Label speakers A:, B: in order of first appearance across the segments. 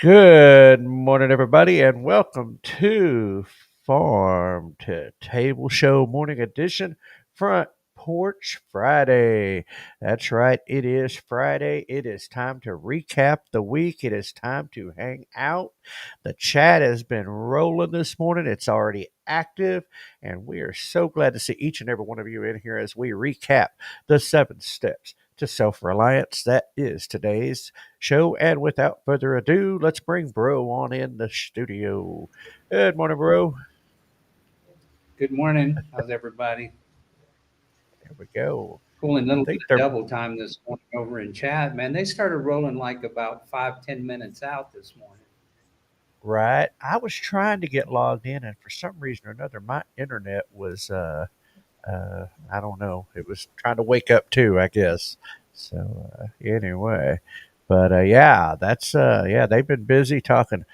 A: Good morning, everybody, and welcome to Farm to Table Show Morning Edition, Front Porch Friday. That's right, it is Friday. It is time to recap the week. It is time to hang out. The chat has been rolling this morning. It's already active, and we are so glad to see each and every one of you in here as we recap the 7 steps to self reliance. That is today's show. And without further ado, let's bring Bro on in the studio. Good morning, Bro.
B: Good morning. How's everybody?
A: There we go.
B: Pulling a
A: I
B: little bit
A: think
B: of
A: they're
B: double time this morning over in chat. Man, they started rolling like about 5, 10 minutes out this morning.
A: right. I was trying to get logged in, and for some reason or another, my internet was, I don't know, it was trying to wake up too, I guess. So, anyway, but yeah, yeah, they've been busy talking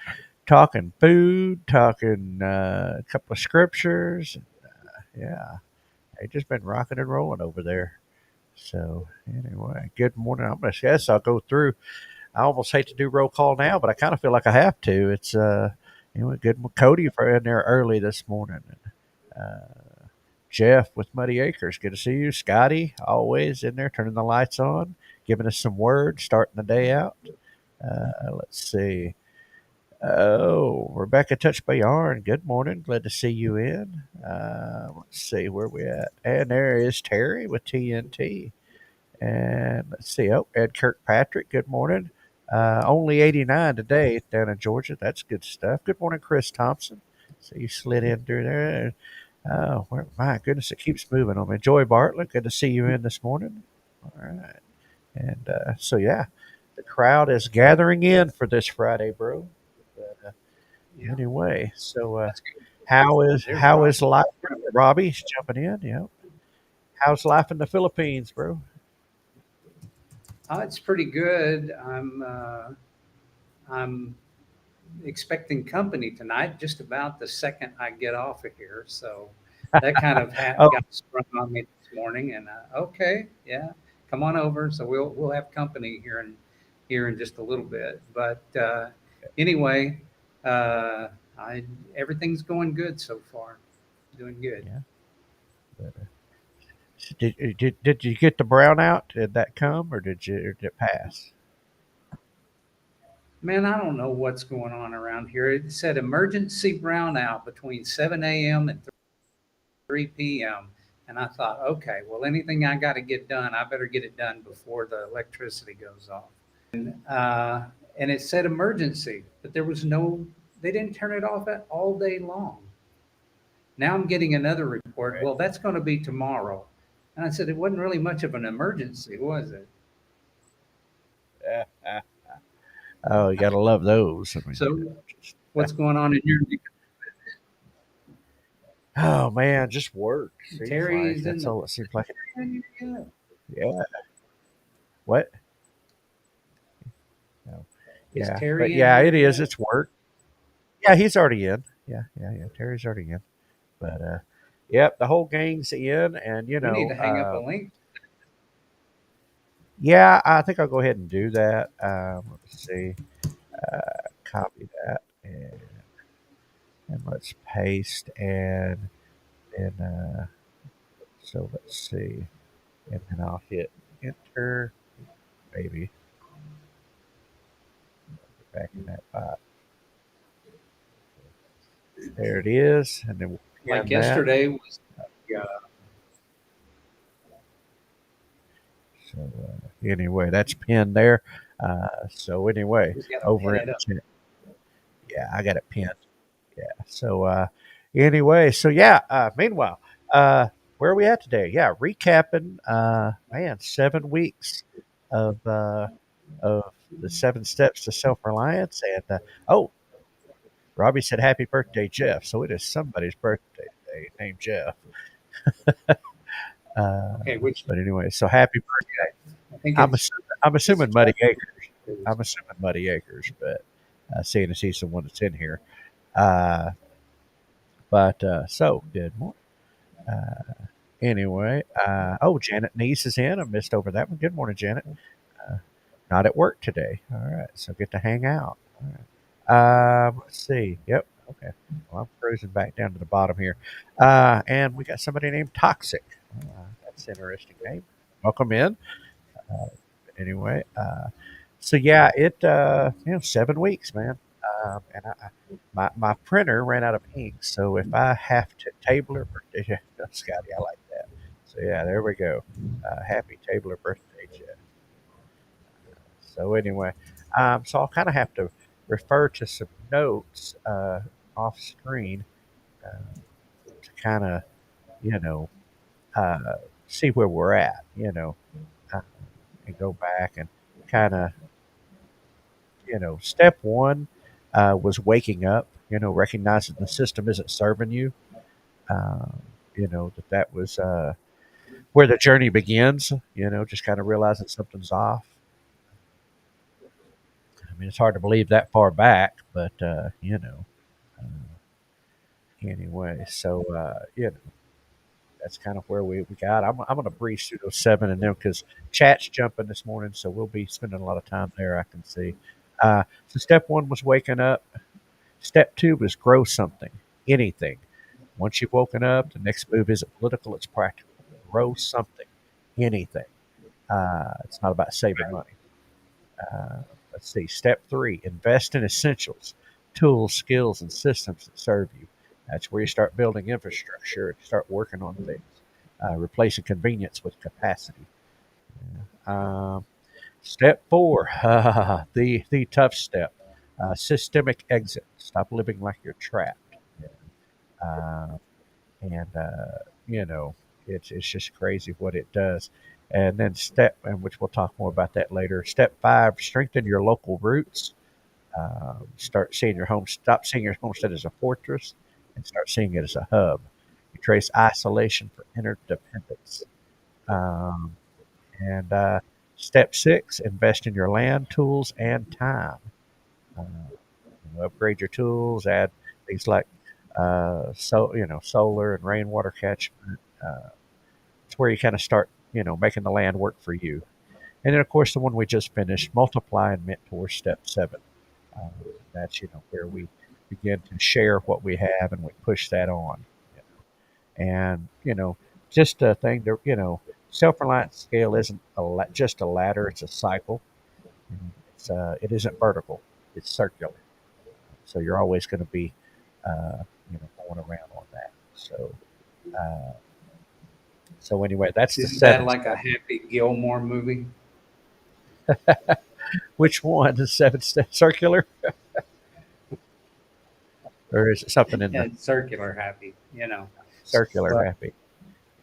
A: food, talking a couple of scriptures. Yeah, they just been rocking and rolling over there. So anyway, good morning. I'm gonna guess I'll go through. I almost hate to do roll call now, but I kind of feel like I have to. It's good. Cody for in there early this morning. Jeff with Muddy Acres, good to see you. Scotty always in there, turning the lights on, giving us some words, starting the day out. Let's see. Oh, Rebecca Touch by Yarn. Good morning. Glad to see you in. Let's see where we at. And there is Terry with TNT. And let's see. Oh, Ed Kirkpatrick. Good morning. Only 89 today down in Georgia. That's good stuff. Good morning, Chris Thompson. So you slid in through there. Oh, my goodness, it keeps moving on me. Joy Bartlett. Good to see you in this morning. All right. And so, yeah, the crowd is gathering in for this Friday, bro. But,
B: Yeah,
A: anyway, so
B: that's good.
A: how is
B: There's
A: how
B: Rob.
A: is life? Robbie's jumping in. Yeah, how's life in the Philippines, bro?
B: It's pretty good. I'm expecting company tonight. Just about the second I get off of here, so that kind of
A: Oh,
B: got sprung on me this morning. And okay, yeah, come on over. So we'll have company here in just a little bit. But anyway, uh, I everything's going good so far. Doing good.
A: yeah. But, did you get the brownout? Did that come, or did it pass?
B: Man, I don't know what's going on around here. It said emergency brownout between 7 a.m. and 3 p.m. And I thought, okay, well, anything I got to get done, I better get it done before the electricity goes off. And it said emergency, but there was no, they didn't turn it off all day long. Now I'm getting another report. Well, that's going to be tomorrow. And I said, it wasn't really much of an emergency, was it?
A: Yeah. Oh, you gotta love those. I mean,
B: So
A: just
B: what's going on in your
A: oh man, just work seems like
B: Terry's in
A: that's
B: the
A: all it seems like.
B: yeah.
A: Yeah. What? No.
B: Is
A: Yeah, but
B: Terry in
A: yeah,
B: here
A: it is.
B: yet?
A: It's work. Yeah, he's already in. Yeah, yeah, yeah. Terry's already in. But yep, the whole gang's in, and
B: We need to hang up a link.
A: yeah, I think I'll go ahead and do that. Let's see, copy that, and let's paste, and then so let's see, and then I'll hit enter, maybe back in that bot. There it is, and then we'll
B: Like
A: pin that.
B: yesterday was
A: So anyway, that's pinned there. So anyway,
B: just got to
A: over
B: pin
A: in
B: it
A: the
B: up.
A: chat. Yeah, I got it pinned. Yeah. So anyway, so yeah. Meanwhile, where are we at today? Yeah, recapping. Man, 7 weeks of uh, of the 7 steps to self reliance. And oh, Robbie said, "Happy birthday, Jeff." So it is somebody's birthday today named Jeff. Uh,
B: Okay, which
A: but anyway, so happy birthday.
B: I think
A: I'm
B: it's
A: assuming, I'm
B: it's
A: assuming Muddy Acres. I'm assuming Muddy Acres, but seeing as he's the one that's in here. Uh, but so good morning. Anyway, oh, Janet Neese is in. I missed over that one. Good morning, Janet. Uh, not at work today. All right, so get to hang out. All right. Let's see. Yep. Okay. Well, I'm cruising back down to the bottom here. And we got somebody named Toxic. That's an interesting name. Welcome in. Uh, anyway, so yeah, 7 weeks, man. My printer ran out of ink, so if I have to tabler birthday, Scotty, I like that. So yeah, there we go. Happy tabler birthday, Jeff. So anyway, so I'll kind of have to refer to some notes off screen to kind of you know uh, see where we're at, uh, and go back and kind of step one was waking up, recognizing the system isn't serving you. Um, that was where the journey begins. Just kind of realizing something's off. I mean, it's hard to believe that far back, but anyway. So that's kind of where we got. I'm going to breeze through those seven and them because chat's jumping this morning, so we'll be spending a lot of time there. I can see. So step one was waking up. Step two was grow something, anything. Once you've woken up, the next move isn't political; it's practical. Grow something, anything. It's not about saving money. Uh, let's see. Step three: invest in essentials, tools, skills, and systems that serve you. That's where you start building infrastructure and start working on things, replacing convenience with capacity. Um, Step four, the tough step, systemic exit. Stop living like you're trapped. Uh, and you know, it's just crazy what it does. And then and which we'll talk more about that later. Step five, strengthen your local roots. Stop seeing your homestead as a fortress, and start seeing it as a hub. You trace isolation for interdependence. Um, and Step six, invest in your land, tools, and time. Uh, Upgrade your tools, add things like solar and rainwater catchment. It's where you kind of start, making the land work for you. And then, of course, the one we just finished, multiply and mentor, step seven. Uh, that's where we begin to share what we have and we push that on. And just a thing to self-reliant scale isn't just a ladder; it's a cycle. It isn't vertical; it's circular. So you're always going to be going around on that. Uh, so anyway, that's the
B: Isn't that
A: seven
B: like a
A: step.
B: Happy Gilmore movie?
A: Which one? The seven step circular, or is it something in the
B: And circular happy.
A: circular
B: So,
A: happy?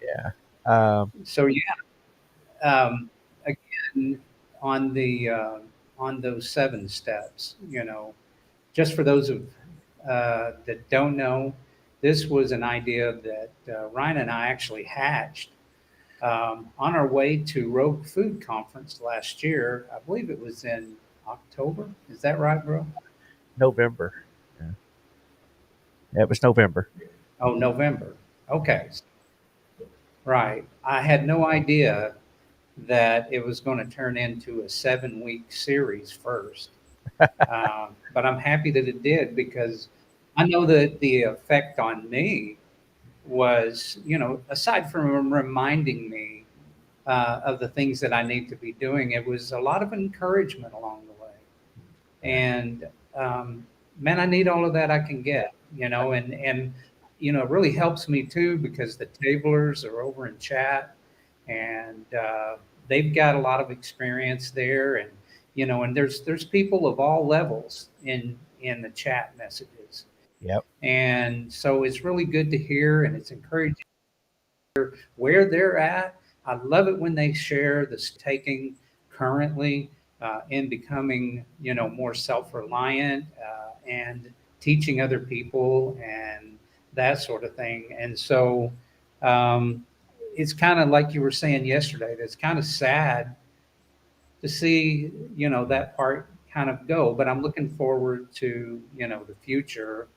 A: Yeah. Um,
B: so yeah, again, on the on those seven steps, just for those of that don't know, this was an idea that Ryan and I actually hatched on our way to Rogue Food Conference last year. I believe it was in October. Is that right, bro?
A: November. Yeah. Yeah, it was November.
B: Oh, November. Okay, right. I had no idea that it was going to turn into a 7 week series first. But I'm happy that it did because I know that the effect on me was, aside from reminding me of the things that I need to be doing, it was a lot of encouragement along the way.
A: Yeah.
B: And man, I need all of that I can get, and it really helps me too because the tablers are over in chat and they've got a lot of experience there, and and there's people of all levels in the chat messages,
A: Yep.
B: and so it's really good to hear, and it's encouraging where they're at. I love it when they share this taking currently in becoming, more self-reliant and teaching other people and that sort of thing. And so um, it's kind of like you were saying yesterday. That's kind of sad to see, that part kind of go. But I'm looking forward to, the future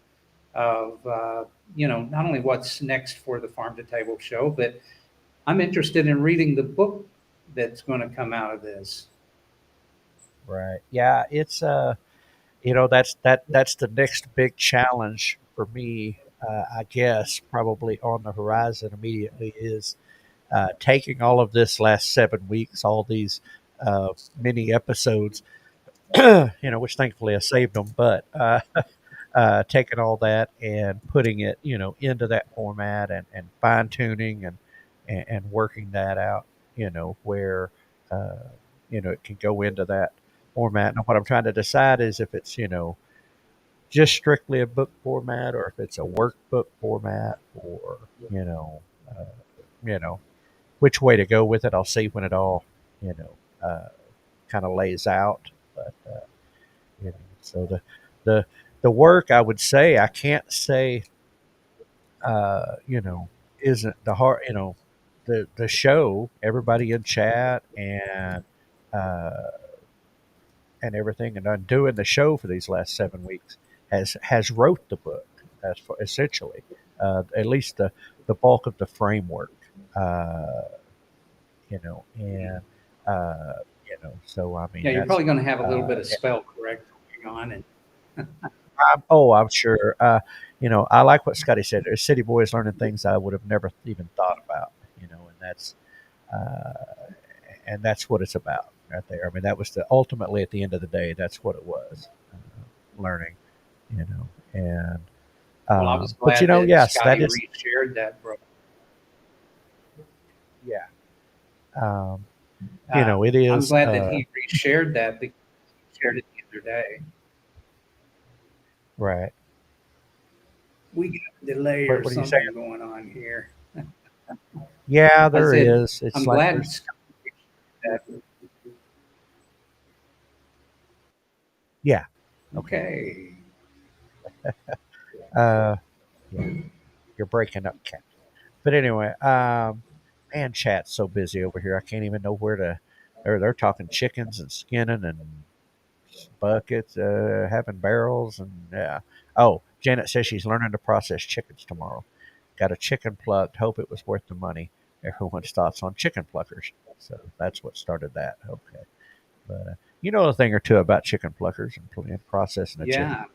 B: of, not only what's next for the Farm to Table show, but I'm interested in reading the book that's going to come out of this.
A: Right. Yeah. that's the next big challenge for me. I guess probably on the horizon immediately is taking all of this last 7 weeks, all these mini episodes, which thankfully I saved them, but taking all that and putting it, into that format and fine tuning and working that out, where, uh, it can go into that format. And what I'm trying to decide is if it's, just strictly a book format or if it's a workbook format or, you know, uh, you know, which way to go with it. I'll see when it all, you know, kind of lays out. But, so the, the work I would say, I can't say, uh, you know, isn't the hard, the show, everybody in chat uh, and everything, and undoing the show for these last 7 weeks has wrote the book as for essentially, at least the bulk of the framework, uh, and uh, so I mean
B: Yeah, you're
A: that's
B: probably going to have a little bit
A: uh,
B: of spell correct going on, and
A: I'm sure. I like what Scotty said. There's city boys learning things I would have never even thought about. Uh, and that's what it's about right there. I mean, that was ultimately at the end of the day, that's what it was, learning. And
B: well, I was
A: but
B: glad that
A: yes, that
B: Scotty
A: is,
B: reshared that, bro.
A: yeah. Um, it
B: I'm
A: is,
B: glad that he reshared that because he shared it the other day.
A: right.
B: We got a delay or
A: What are you saying?
B: something going on here.
A: Yeah,
B: I
A: there
B: said,
A: is. It's
B: I'm
A: like
B: glad
A: there's,
B: Scotty shared that.
A: yeah. Okay.
B: Okay.
A: Uh, yeah, you're breaking up, Cat. But anyway, man, chat's so busy over here. I can't even know where to. They're talking chickens and skinning and buckets, having barrels, and yeah. Oh, Janet says she's learning to process chickens tomorrow. Got a chicken plucked. Hope it was worth the money. Everyone's thoughts on chicken pluckers. So that's what started that. Okay, but you know a thing or two about chicken pluckers and processing a chicken.
B: Yeah.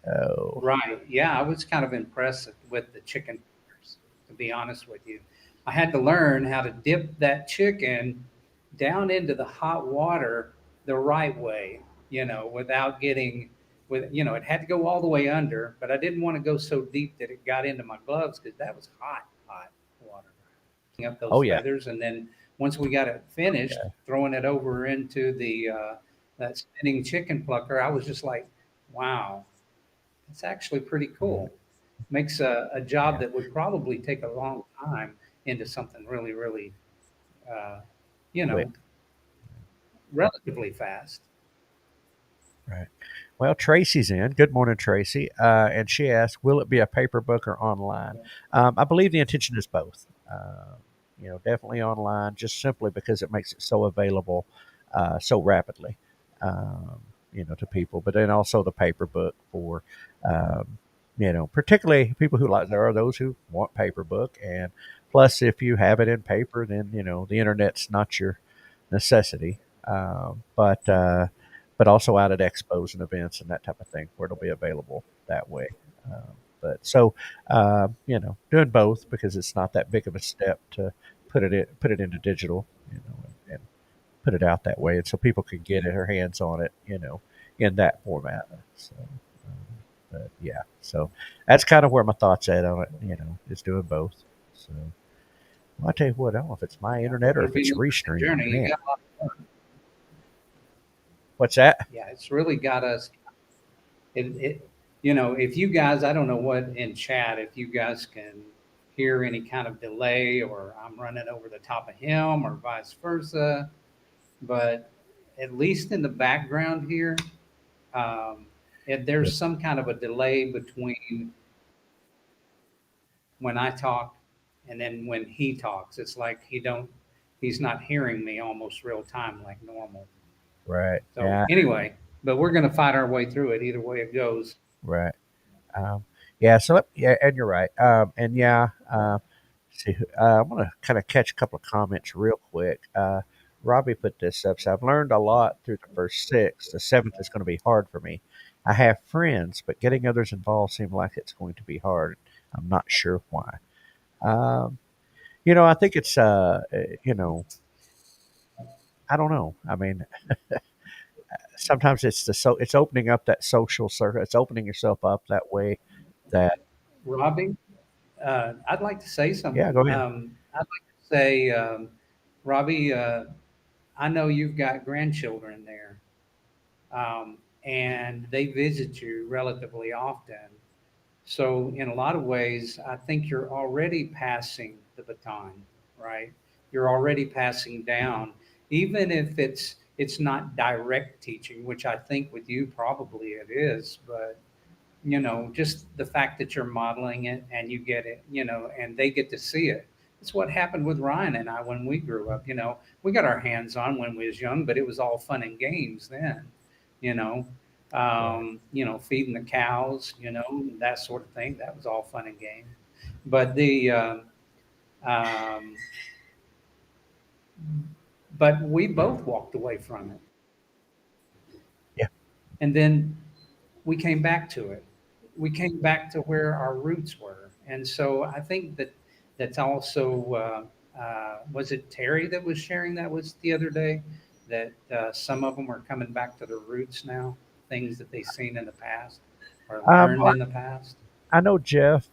A: Oh,
B: Right. Yeah, I was kind of impressed with the chicken fingers, to be honest with you. I had to learn how to dip that chicken down into the hot water the right way, without getting it had to go all the way under, but I didn't want to go so deep that it got into my gloves because that was hot, hot water. Up those
A: oh yeah.
B: feathers, and then once we got it finished,
A: Okay.
B: throwing it over into the that spinning chicken plucker, I was just like, wow, it's actually pretty
A: Yeah.
B: cool. Makes a job
A: Yeah.
B: that would probably take a long time into something really, really, uh, you
A: Quick.
B: know, relatively fast.
A: Right. Well, Tracy's in. Good morning, Tracy. And she asked, "Will it be a paper book or online?" I believe the intention is both. Definitely online, just simply because it makes it so available so rapidly, um, to people. But then also the paper book for, particularly people who like. There are those who want paper book, and plus, if you have it in paper, then the internet's not your necessity. But also out at expos and events and that type of thing where it'll be available that way. But so doing both because it's not that big of a step to put it into digital, and put it out that way, and so people can get their hands on it, in that format. So, but yeah, so that's kind of where my thoughts at on it. Is doing both. So well, I tell you what, I don't know if it's my
B: Yeah,
A: internet or
B: it'll
A: if
B: be
A: it's
B: an interesting
A: restreaming.
B: journey.
A: Man, what's that?
B: Yeah, it's really got us. If you guys, I don't know what in chat, if you guys can hear any kind of delay or I'm running over the top of him or vice versa, but at least in the background here, if
A: Yeah.
B: there's some kind of a delay between when I talk and then when he talks. It's like he's not hearing me almost real time like normal.
A: Right.
B: So
A: Yeah.
B: anyway, but we're going to fight our way through it either way it goes.
A: Right. Um, yeah. So yeah, and you're right. And yeah. See, I want to kind of catch a couple of comments real quick. Robbie put this up. So I've learned a lot through the first six. The seventh is going to be hard for me. I have friends, but getting others involved seems like it's going to be hard. I'm not sure why. Um, I think it's, I don't know. I mean, sometimes it's opening up that social circle. It's opening yourself up that way. That
B: Robbie, I'd like to say
A: yeah,
B: something.
A: go ahead.
B: I'd like to say, Robbie, I know you've got grandchildren there, and they visit you relatively often. So, in a lot of ways, I think you're already passing the baton, right? You're already passing down, even if it's not direct teaching, which I think with you probably it is, but just the fact that you're modeling it and you get it, and they get to see it. It's what happened with Ryan and I when we grew up. We got our hands on when we was young, but it was all fun and games then. You know,
A: Right.
B: feeding the cows, that sort of thing. That was all fun and games. But um, but we both walked away from it,
A: Yeah.
B: and then we came back to it. We came back to where our roots were, and so I think that's also was it Terry that was sharing that was the other day that some of them are coming back to their roots now, things that they've seen in the past or learned
A: Well,
B: in the past.
A: I know Jeff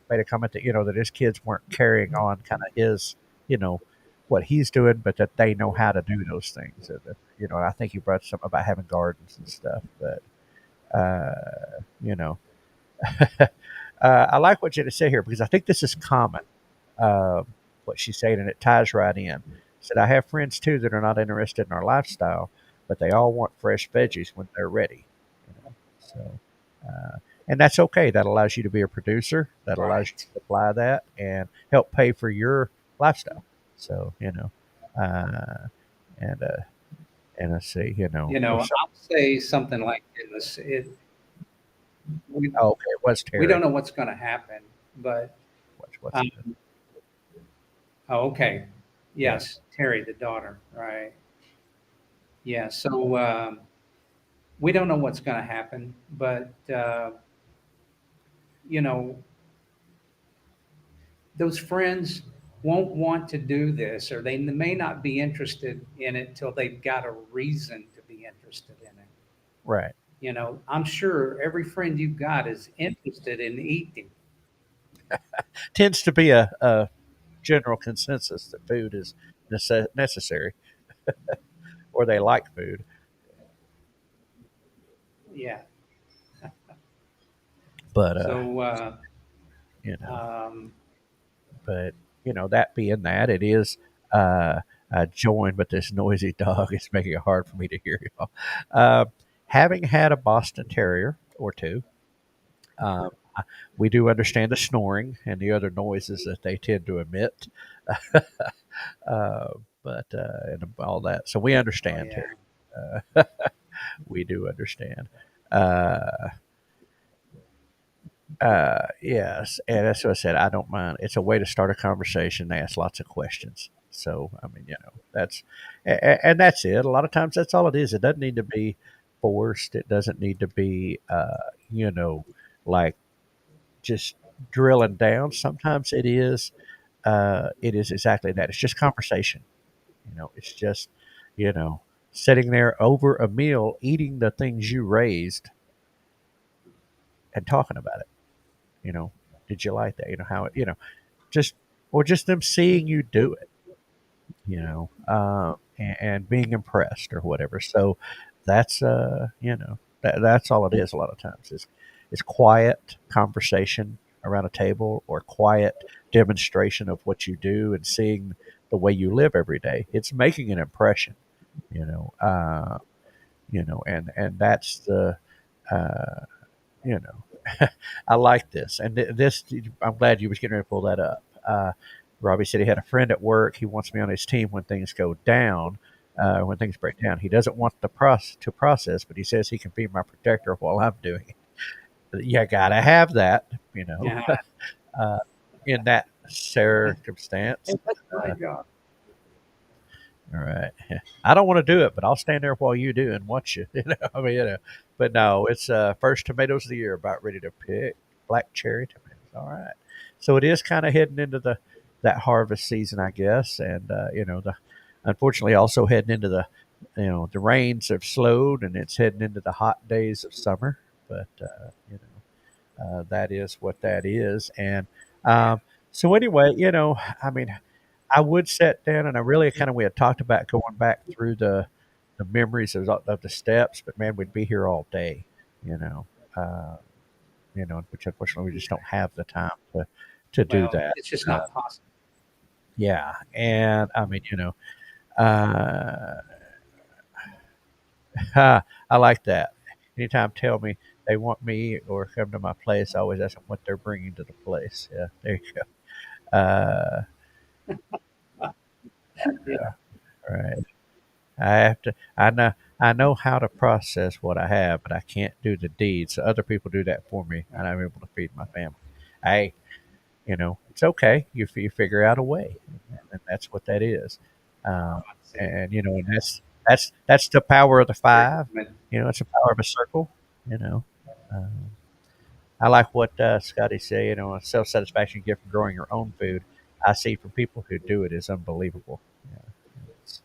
A: made a comment that that his kids weren't carrying on kind of his you know what he's doing, but that they know how to do those things. And I think he brought something about having gardens and stuff. But you know, I like what you had to say here because I think this is common. What she's saying, and it ties right in. Said I have friends too that are not interested in our lifestyle, but they all want fresh veggies when they're ready. So. Uh, and that's okay. That allows you to be a producer. That allows you
B: Right.
A: to supply that and help pay for your lifestyle. So uh, and and let's see, or some.
B: I'll say something like this. We,
A: Oh, okay, it was
B: we don't
A: Terry.
B: know what's going to happen, but
A: What's
B: um,
A: it?
B: oh, okay.
A: Yeah.
B: Yes, Terry, the daughter, right? Yeah. So we don't know what's going to happen, but you know, those friends won't want to do this, or they may not be interested in it till they've got a reason to be interested in it.
A: Right.
B: I'm sure every friend you've got is interested in eating.
A: Tends to be a general consensus that food is necessary, or they like food.
B: Yeah.
A: But
B: So,
A: you know,
B: um,
A: but that being that, it is joined, but this noisy dog is making it hard for me to hear y'all. Uh, Having had a Boston Terrier or two, um, we do understand the snoring and the other noises that they tend to emit, uh, and all that. So we
B: oh
A: understand,
B: yeah,
A: Terry. Uh, we do understand. Uh, yes, and that's what I said. I don't mind. It's a way to start a conversation, ask lots of questions. So, I mean, and that's it. A lot of times, that's all it is. It doesn't need to be forced. It doesn't need to be, like just drilling down. Sometimes it is. It is exactly that. It's just conversation. It's just, you know, sitting there over a meal, eating the things you raised, and talking about it. You know, did you like that? How it. Just or just them seeing you do it, and being impressed or whatever. So that's all it is. A lot of times is quiet conversation around a table or quiet demonstration of what you do and seeing the way you live every day. It's making an impression, you know, uh, and that's the uh, you know, I like this. And this, I'm glad you was getting ready to pull that up. Robbie said he had a friend at work. He wants me on his team when things go down, when things break down. He doesn't want to process, but he says he can be my protector while I'm doing it. You gotta have that,
B: yeah.
A: uh, in that circumstance.
B: And that's my
A: Uh,
B: job.
A: All right. I don't want to do it, but I'll stand there while you do and watch you. I mean, but no, it's first tomatoes of the year, about ready to pick black cherry tomatoes. All right. So it is kind of heading into the that harvest season, I guess, and the unfortunately also heading into the rains have slowed and it's heading into the hot days of summer. But that is what that is, and
B: Yeah.
A: um, so anyway, I mean, I would sit down and I really kind of we had talked about going back through the memories of the steps, but man, we'd be here all day, you know, uh, which unfortunately we just don't have the time to do
B: Well,
A: that.
B: it's just
A: Uh,
B: not possible.
A: yeah, and I mean, uh, I like that. Anytime tell me they want me or come to my place, I always ask them what they're bringing to the place. Yeah, there you go.
B: Yeah.
A: All right. I have to. I know how to process what I have, but I can't do the deed. So other people do that for me, and I'm able to feed my family. Hey, it's okay. You figure out a way, and that's what that is. Um,
B: I'd say
A: and that's the power of the
B: very
A: five.
B: commit-
A: It's the power of a circle. You know, um, I like what Scotty said. A self satisfaction you get from growing your own food. I see from people who do it is unbelievable. Yeah, it's,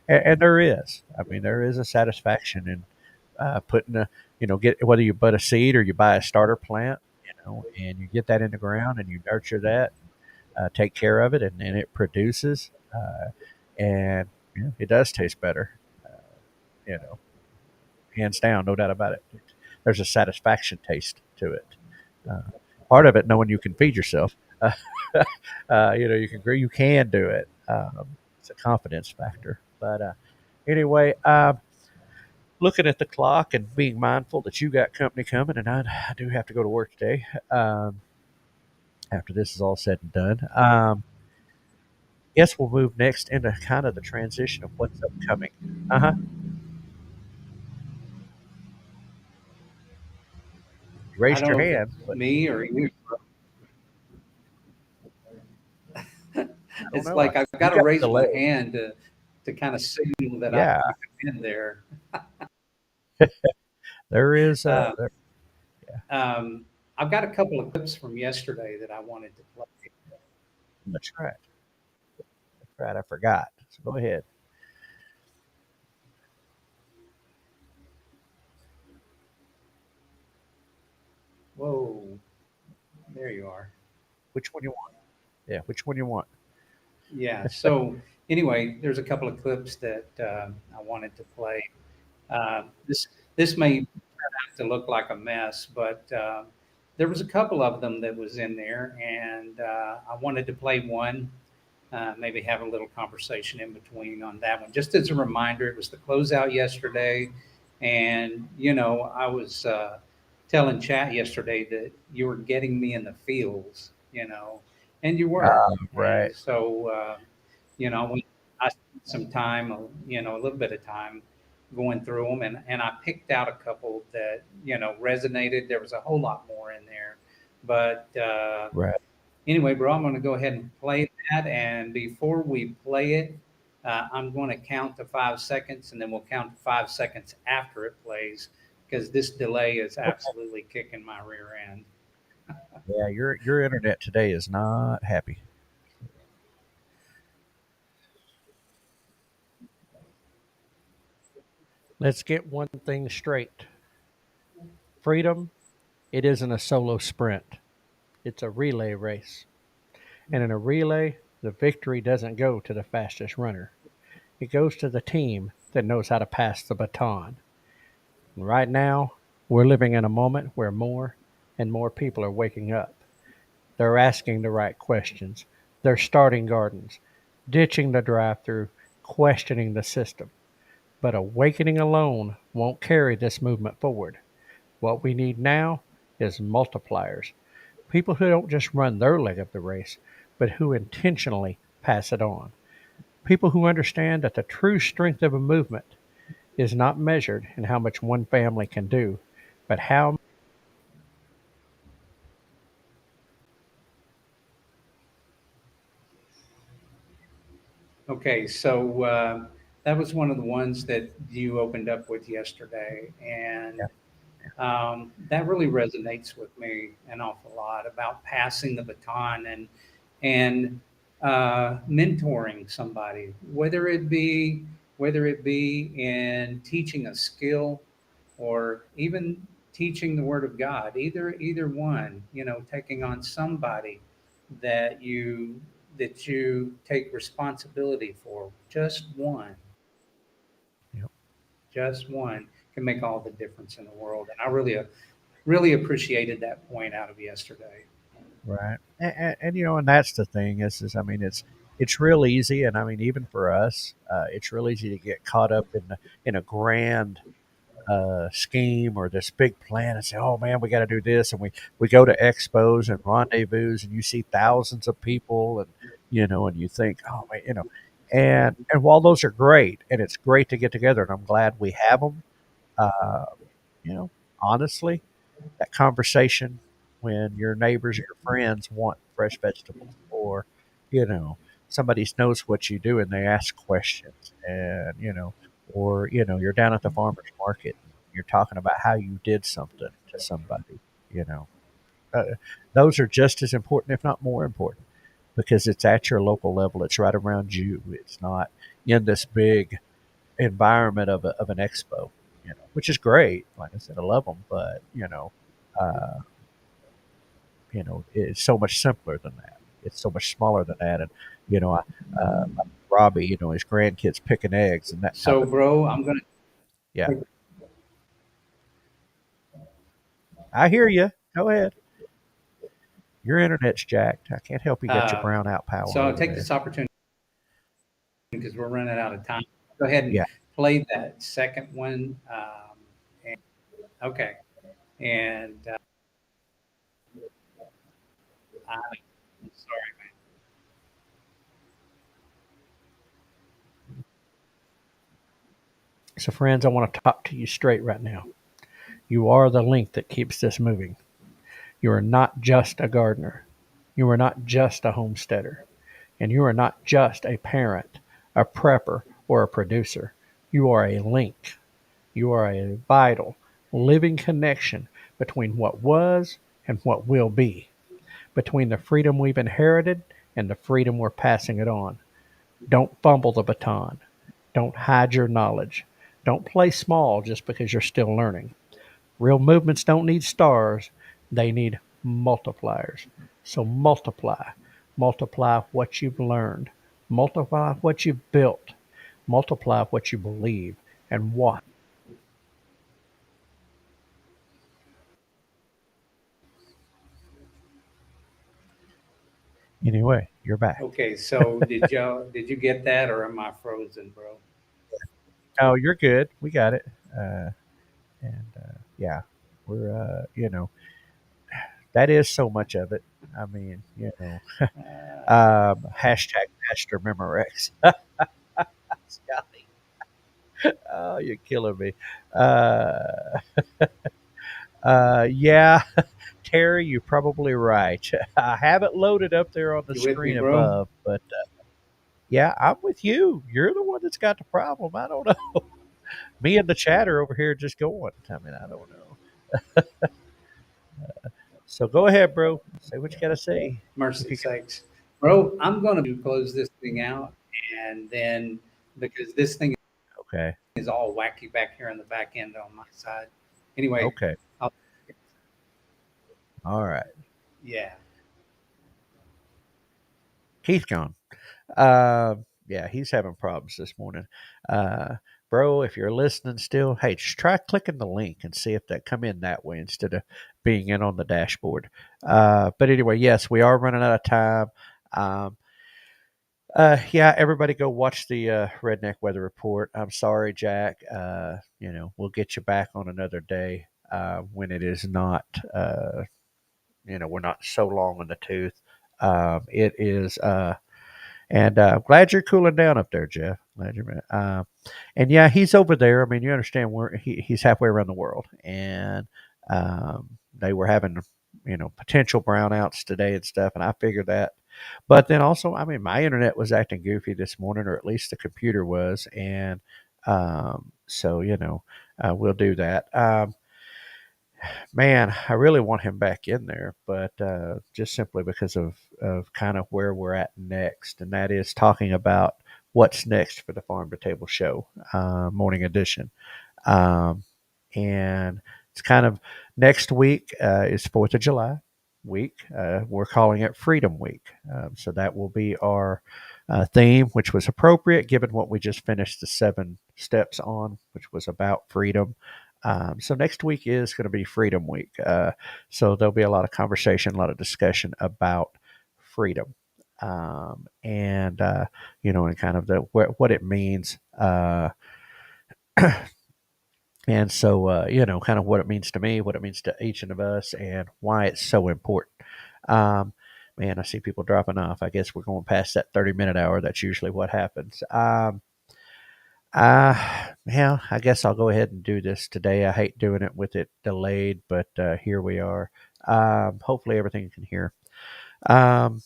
A: and there is. I mean, there is a satisfaction in putting get whether you butt a seed or you buy a starter plant, and you get that in the ground and you nurture that, take care of it, and it produces, and it does taste better. Uh, you know, Hands down, no doubt about it. There's a satisfaction taste to it. Uh, Part of it, knowing you can feed yourself. You can do it. It's a confidence factor. But anyway, looking at the clock and being mindful that you got company coming, and I do have to go to work today. After this is all said and done, guess we'll move next into kind of the transition of what's upcoming. Uh huh. You
B: I
A: raised
B: don't
A: your
B: know if
A: hand,
B: it's
A: but
B: me or you.
A: I don't
B: It's
A: know.
B: like I've got
A: You
B: to
A: got
B: raise my
A: delayed.
B: hand to kind of signal that
A: Yeah,
B: I've been there.
A: there is.
B: Uh,
A: Yeah,
B: um, I've got a couple of clips from yesterday that I wanted to play.
A: that's right. That's right. I forgot. So go ahead.
B: Whoa, there you are.
A: Which one you want? Yeah, which one you want?
B: Yeah. So anyway, there's a couple of clips that I wanted to play. This may turn out to look like a mess, but there was a couple of them that was in there, and I wanted to play one. Maybe have a little conversation in between on that one. Just as a reminder, it was the closeout yesterday, and I was telling Chat yesterday that you were getting me in the fields, and you were, and
A: Right.
B: so I spent some time, a little bit of time going through them, and I picked out a couple that resonated. There was a whole lot more in there, but
A: Right.
B: anyway, bro, I'm going to go ahead and play that. And before we play it, I'm going to count to 5 seconds, and then we'll count to 5 seconds after it plays because this delay is
A: Okay.
B: absolutely kicking my rear end.
A: Yeah, your internet today is not happy. Let's get one thing straight. Freedom, it isn't a solo sprint. It's a relay race. And in a relay, the victory doesn't go to the fastest runner. It goes to the team that knows how to pass the baton. And right now, we're living in a moment where more and more people are waking up. They're asking the right questions. They're starting gardens, ditching the drive through, questioning the system. But awakening alone won't carry this movement forward. What we need now is multipliers. People who don't just run their leg of the race, but who intentionally pass it on. People who understand that the true strength of a movement is not measured in how much one family can do, but how.
B: Okay, so that was one of the ones that you opened up with yesterday, and
A: Yeah.
B: that really resonates with me an awful lot about passing the baton and mentoring somebody, whether it be in teaching a skill or even teaching the Word of God. Either one, taking on somebody that you take responsibility for.
A: Yep.
B: Just one can make all the difference in the world. And I really appreciated that point out of yesterday.
A: Right. And and that's the thing is I mean, it's real easy, and I mean, even for us, it's real easy to get caught up in a grand scheme or this big plan and say, "Oh man, we got to do this," and we go to expos and rendezvous, and you see thousands of people, and and you think, "Oh man," and while those are great, and it's great to get together, and I'm glad we have them, uh, you know, honestly, that conversation when your neighbors or your friends want fresh vegetables, or you know somebody knows what you do and they ask questions, and or you're down at the farmers market and you're talking about how you did something to somebody, you know uh, those are just as important, if not more important, because it's at your local level, it's right around you, it's not in this big environment of an expo, which is great. Like I said, I love them, but uh, it's so much simpler than that. It's so much smaller than that. And, like Robbie, his grandkids picking eggs and that type
B: So,
A: of thing.
B: bro, I'm going
A: Yeah.
B: to.
A: I hear you. Go ahead. Your internet's jacked. I can't help you get your
B: Uh,
A: brown out
B: so
A: power
B: I'll
A: over
B: take
A: there.
B: this opportunity because we're running out of time. Go ahead and
A: Yeah.
B: play that second one. And, okay. And I'm sorry, man.
A: So, friends, I want to talk to you straight right now. You are the link that keeps this moving. You are not just a gardener. You are not just a homesteader. And you are not just a parent, a prepper, or a producer. You are a link. You are a vital, living connection between what was and what will be, between the freedom we've inherited and the freedom we're passing it on. Don't fumble the baton. Don't hide your knowledge. Don't play small just because you're still learning. Real movements don't need stars, they need multipliers. So multiply. Multiply what you've learned. Multiply what you've built. Multiply what you believe. And watch. Anyway, you're back.
B: Okay. So did you get that, or am I frozen, bro?
A: Oh, you're good. We got it. And yeah, we're, that is so much of it. I mean, hashtag Master Memorex. Scotty. Oh, you're killing me. Uh, yeah, Terry, you're probably right. I have it loaded up there on the
B: You with me,
A: screen
B: bro?
A: above, but yeah, I'm with you. You're the one that's got the problem. I don't know. Me and the chatter over here just going. I mean, I don't know. So go ahead, bro. Say what you got to say. If
B: Mercy
A: you
B: sakes, bro. I'm going to close this thing out, and then because this thing
A: okay,
B: is all wacky back here on the back end on my side. Anyway,
A: okay,
B: I'll,
A: all right.
B: yeah.
A: Keith gone. Uh, yeah, he's having problems this morning. Uh, bro, if you're listening still, hey, just try clicking the link and see if that come in that way instead of being in on the dashboard. But anyway, yes, we are running out of time. Um, yeah, everybody go watch the Redneck Weather Report. I'm sorry, Jack. We'll get you back on another day when it is not, we're not so long in the tooth. It is. And I'm glad you're cooling down up there, Jeff. Glad you're. And yeah, he's over there. I mean, you understand where he's halfway around the world, and they were having potential brownouts today and stuff. And I figured that. But then also, I mean, my internet was acting goofy this morning, or at least the computer was, and so we'll do that. Man, I really want him back in there, but just simply because of kind of where we're at next, and that is talking about what's next for the Farm to Table Show, morning edition. Um, and it's kind of next week is 4th of July week. We're calling it Freedom Week. So that will be our theme, which was appropriate given what we just finished the 7 steps on, which was about freedom. So next week is going to be Freedom Week. So there'll be a lot of conversation, a lot of discussion about freedom. And kind of what it means. And so, kind of what it means to me, what it means to each of us, and why it's so important. Um, Man, I see people dropping off. I guess we're going past that 30-minute hour. That's usually what happens. Yeah, I guess I'll go ahead and do this today. I hate doing it with it delayed, but here we are. Hopefully, everything you can hear. Um,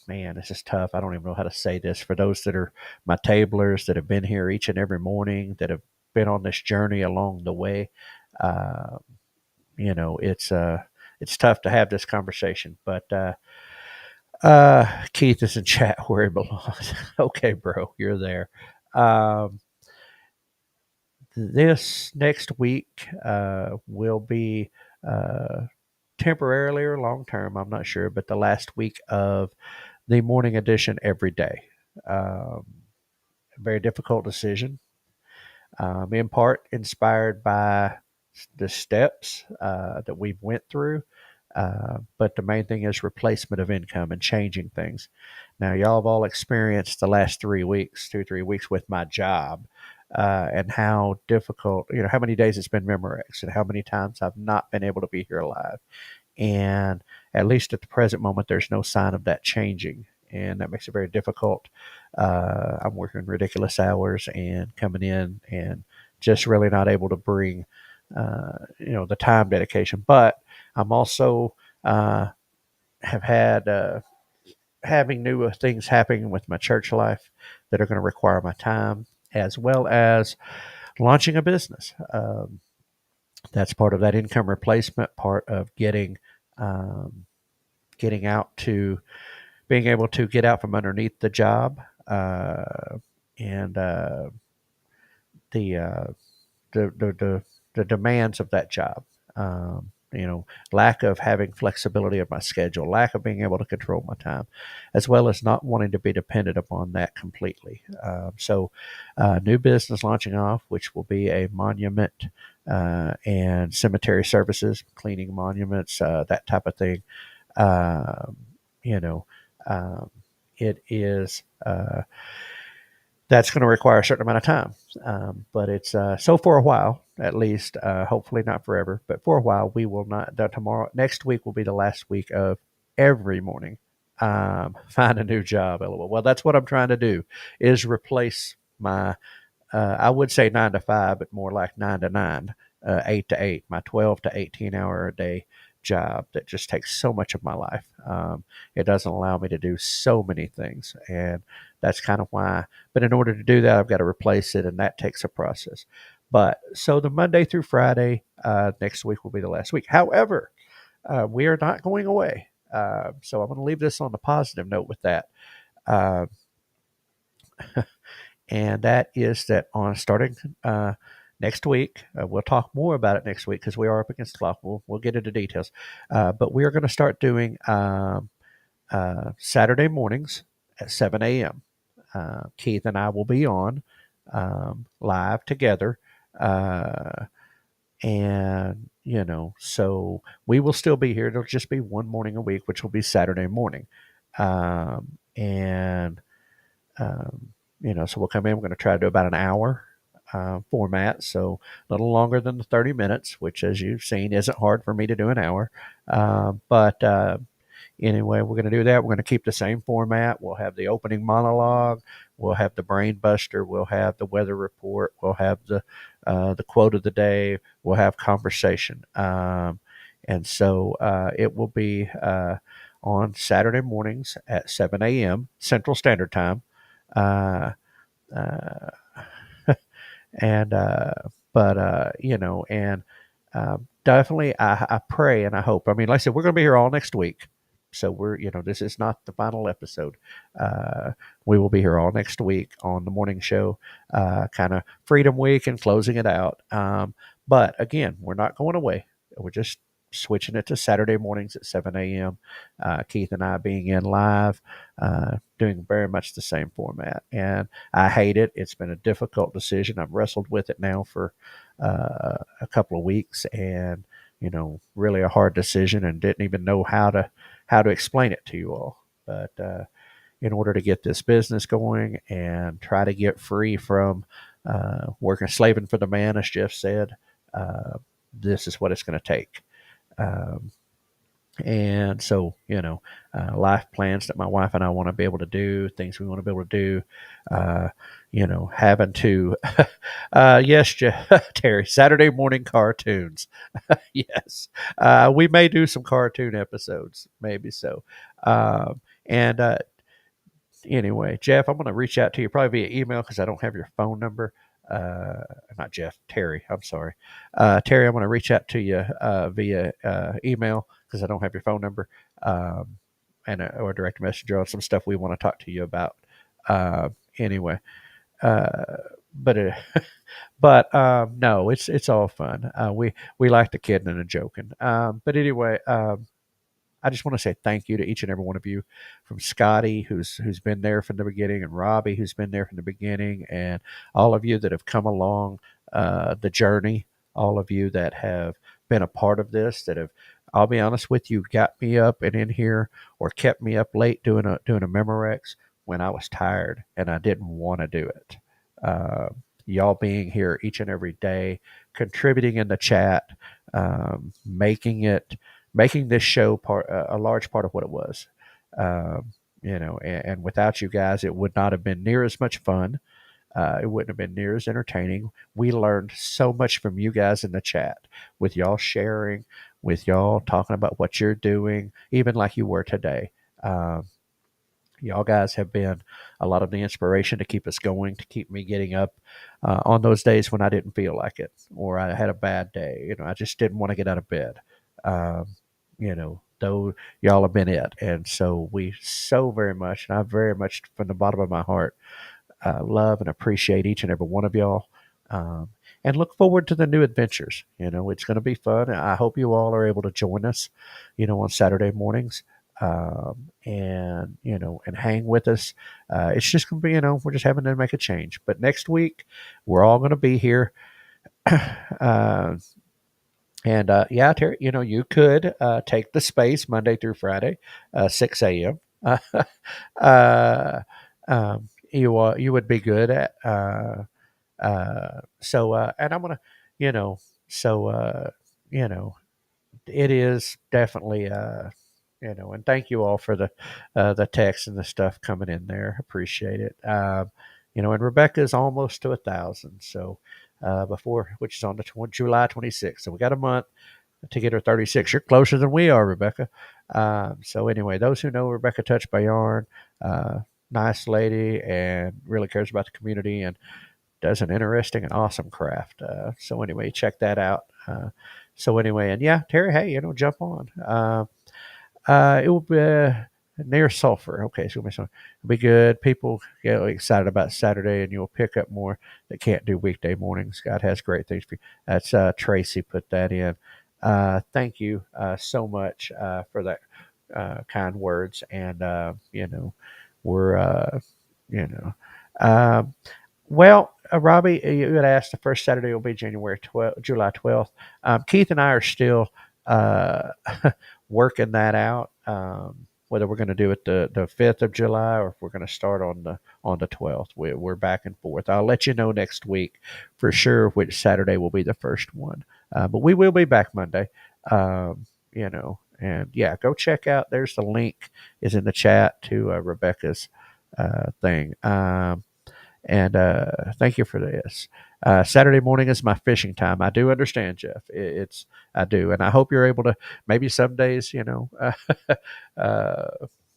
A: Man, this is tough. I don't even know how to say this. For those that are my tablers that have been here each and every morning, that have been on this journey along the way, uh, it's tough to have this conversation. But Keith is in chat where he belongs. Okay, bro, you're there. Um, this next week will be uh, temporarily or long term. I'm not sure, but the last week of the morning edition every day. Um, Very difficult decision, in part inspired by the steps that we've went through. But the main thing is replacement of income and changing things. Now, y'all have all experienced the last 3 weeks, 2, 3 weeks with my job, and how difficult, how many days it's been Memorex and how many times I've not been able to be here alive. And at least at the present moment, there's no sign of that changing. And that makes it very difficult. I'm working ridiculous hours and coming in and just really not able to bring, the time dedication. But I'm also have had having new things happening with my church life that are going to require my time, as well as launching a business. That's part of that income replacement, part of um, getting out to being able to get out from underneath the job, and the, uh, the, the the the demands of that job. Lack of having flexibility of my schedule, lack of being able to control my time, as well as not wanting to be dependent upon that completely. New business launching off, which will be a monument and cemetery services, cleaning monuments, that type of thing. Um, you know, um, it is. That's going to require a certain amount of time. But it's so for a while, at least, hopefully not forever, but for a while, we will not. Next week will be the last week of every morning. Find a new job. LOL. Well, that's what I'm trying to do is replace my, I would say 9 to 5, but more like 9 to 9, 8 to 8, my 12 to 18 hour a day job that just takes so much of my life. It doesn't allow me to do so many things. And that's kind of why. But in order to do that, I've got to replace it, and that takes a process. But so the Monday through Friday, next week will be the last week. However, we are not going away. So I'm going to leave this on a positive note with that. Uh, and that is that on starting next week, we'll talk more about it next week because we are up against the clock. We'll get into details. But we are going to start doing Saturday mornings at 7 a.m. Keith and I will be on live together. So we will still be here. It'll just be one morning a week, which will be Saturday morning. Um, and, so we'll come in. We're going to try to do about an hour format. So a little longer than the 30 minutes, which, as you've seen, isn't hard for me to do an hour. But anyway, we're going to do that. We're going to keep the same format. We'll have the opening monologue. We'll have the brain buster. We'll have the weather report. We'll have the quote of the day. We'll have conversation. And so it will be on Saturday mornings at 7 a.m. Central Standard Time. Uh, uh, and but and definitely I pray and I hope. I mean, like I said, we're going to be here all next week, so we're this is not the final episode. uh, we will be here all next week on the morning show, kind of freedom week and closing it out. But again, we're not going away. We're just switching it to Saturday mornings at 7 a.m. Keith and I being in live, doing very much the same format. And I hate it. It's been a difficult decision. I've wrestled with it now for a couple of weeks, and really a hard decision, and didn't even know how to explain it to you all. But in order to get this business going and try to get free from working, slaving for the man, as Jeff said, uh, this is what it's going to take. Um, and so, life plans that my wife and I want to be able to do, things we want to be able to do, uh, having to, yes, Terry, Saturday morning cartoons. Yes. We may do some cartoon episodes, maybe so. And anyway, Jeff, I'm going to reach out to you probably via email because I don't have your phone number. Not Jeff, Terry. I'm sorry, Terry. I'm going to reach out to you via email because I don't have your phone number, and or direct messenger on some stuff we want to talk to you about. Anyway, uh, but no, it's all fun. We like the kidding and the joking. But anyway, I just want to say thank you to each and every one of you, from Scotty, who's been there from the beginning, and Robbie, who's been there from the beginning, and all of you that have come along the journey, all of you that have been a part of this, that have, I'll be honest with you, got me up and in here, or kept me up late doing a Memorex when I was tired and I didn't want to do it. Uh, y'all being here each and every day, contributing in the chat, making this show part a large part of what it was. And without you guys, it would not have been near as much fun. It wouldn't have been near as entertaining. We learned so much from you guys in the chat, with y'all sharing, with y'all talking about what you're doing, even like you were today. Um, Y'all guys have been a lot of the inspiration to keep us going, to keep me getting up on those days when I didn't feel like it, or I had a bad day. I just didn't want to get out of bed. Um, though y'all have been it. And so we so very much, and I very much from the bottom of my heart, love and appreciate each and every one of y'all. Um, and look forward to the new adventures. It's going to be fun. I hope you all are able to join us, on Saturday mornings, and hang with us. It's just going to be, we're just having to make a change. But next week, we're all going to be here. uh, and yeah, Terry, you could take the space Monday through Friday, 6 a.m. uh, you would be good at. And I'm gonna, you know, so you know, it is definitely and thank you all for the text and the stuff coming in there. Appreciate it. And Rebecca's almost to 1,000. So before, which is on the July 26th. So we got a month to get her 36. You're closer than we are, Rebecca. So anyway, those who know Rebecca Touch by Yarn, uh, nice lady and really cares about the community and does an interesting and awesome craft. So anyway, check that out. So anyway, and yeah, Terry, hey, jump on. It will be near sulfur. Okay, so it'll be good. People get excited about Saturday, and you'll pick up more that can't do weekday mornings. God has great things for you. That's Tracy put that in. Thank you so much for that kind words, and we're you know. Um, well, Robbie, you had asked the first Saturday will be July 12th. Keith and I are still uh, working that out. Whether we're going to do it the 5th of July or if we're going to start on the 12th. We're back and forth. I'll let you know next week for sure which Saturday will be the first one. But we will be back Monday. And yeah, go check out. There's the link is in the chat to Rebecca's thing. And thank you for this. Saturday morning is my fishing time. I do understand, Jeff. It's I do, and I hope you're able to maybe some days, uh,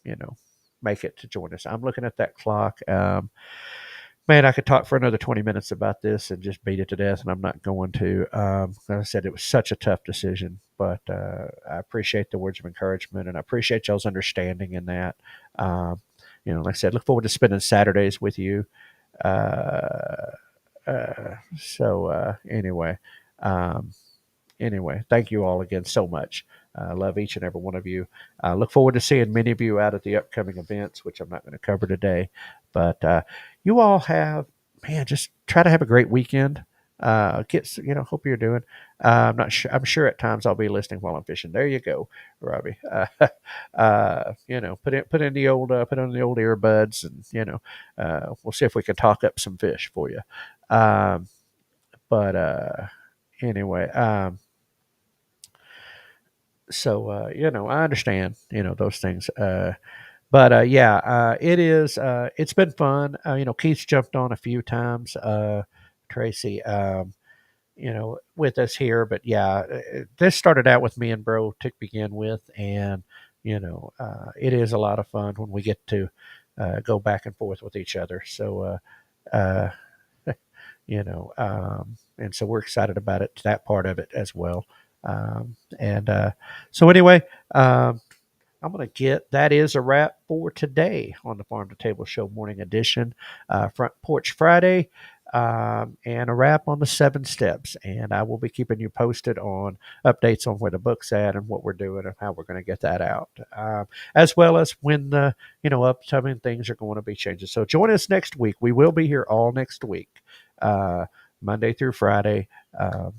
A: you know, make it to join us. I'm looking at that clock. Man, I could talk for another 20 minutes about this and just beat it to death, and I'm not going to. Like I said, it was such a tough decision, but I appreciate the words of encouragement, and I appreciate y'all's understanding in that. Um, like I said, look forward to spending Saturdays with you. Uh, anyway, um, thank you all again so much. I love each and every one of you. I look forward to seeing many of you out at the upcoming events, which I'm not going to cover today. But you all have, man, just try to have a great weekend. Hope you're doing. I'm not sure. I'm sure at times I'll be listening while I'm fishing. There you go, Robbie. Put in the old put on the old earbuds, and we'll see if we can talk up some fish for you. Um, but anyway. I understand, those things. But yeah, it's been fun. Keith's jumped on a few times. Tracy, with us here. But yeah, this started out with me and Bro to begin with. And, it is a lot of fun when we get to go back and forth with each other. So, uh, and so we're excited about it, that part of it as well. And so anyway, I'm going to get that is a wrap for today on the Farm to Table Show Morning Edition, Front Porch Friday, and a wrap on the 7 steps. And I will be keeping you posted on updates on where the book's at and what we're doing and how we're going to get that out, as well as when the upcoming things are going to be changing. So join us next week. We will be here all next week. Monday through Friday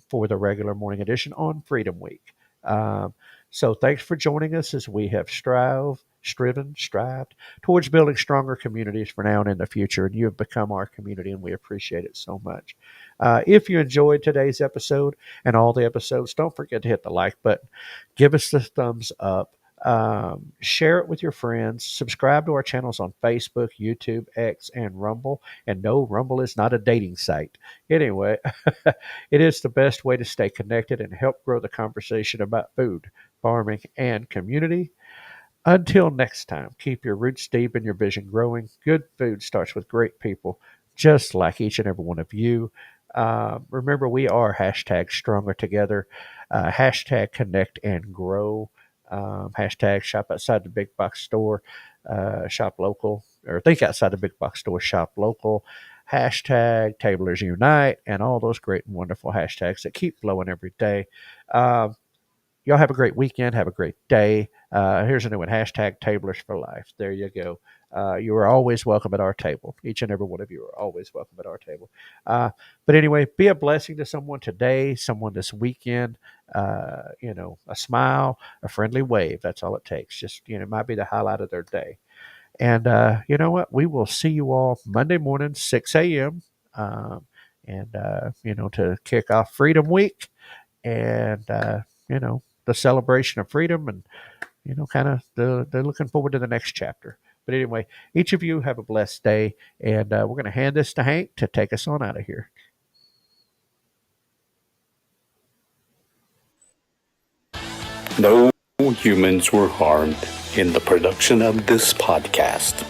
A: for the regular morning edition on Freedom Week. So thanks for joining us as we have strived towards building stronger communities for now and in the future. And you have become our community, and we appreciate it so much. If you enjoyed today's episode and all the episodes, don't forget to hit the like button. Give us the thumbs up. Share it with your friends. Subscribe to our channels on Facebook, YouTube, X, and Rumble. And no, Rumble is not a dating site. Anyway, it is the best way to stay connected and help grow the conversation about food, farming, and community. Until next time, keep your roots deep and your vision growing. Good food starts with great people, just like each and every one of you. Remember, we are hashtag stronger together, hashtag connect and grow, hashtag shop outside the big box store, shop local, or think outside the big box store, shop local, hashtag tablers unite, and all those great and wonderful hashtags that keep flowing every day. Um, Y'all have a great weekend. Have a great day. Here's a new one, hashtag tablers for life. There you go. You are always welcome at our table. Each and every one of you are always welcome at our table. But anyway, be a blessing to someone today, someone this weekend. A smile, a friendly wave. That's all it takes. Just, it might be the highlight of their day. And you know what? We will see you all Monday morning, 6 a.m. To kick off Freedom Week. And, the celebration of freedom, and kind of they're looking forward to the next chapter. But anyway, each of you have a blessed day, and we're going to hand this to Hank to take us on out of here.
C: No humans were harmed in the production of this podcast.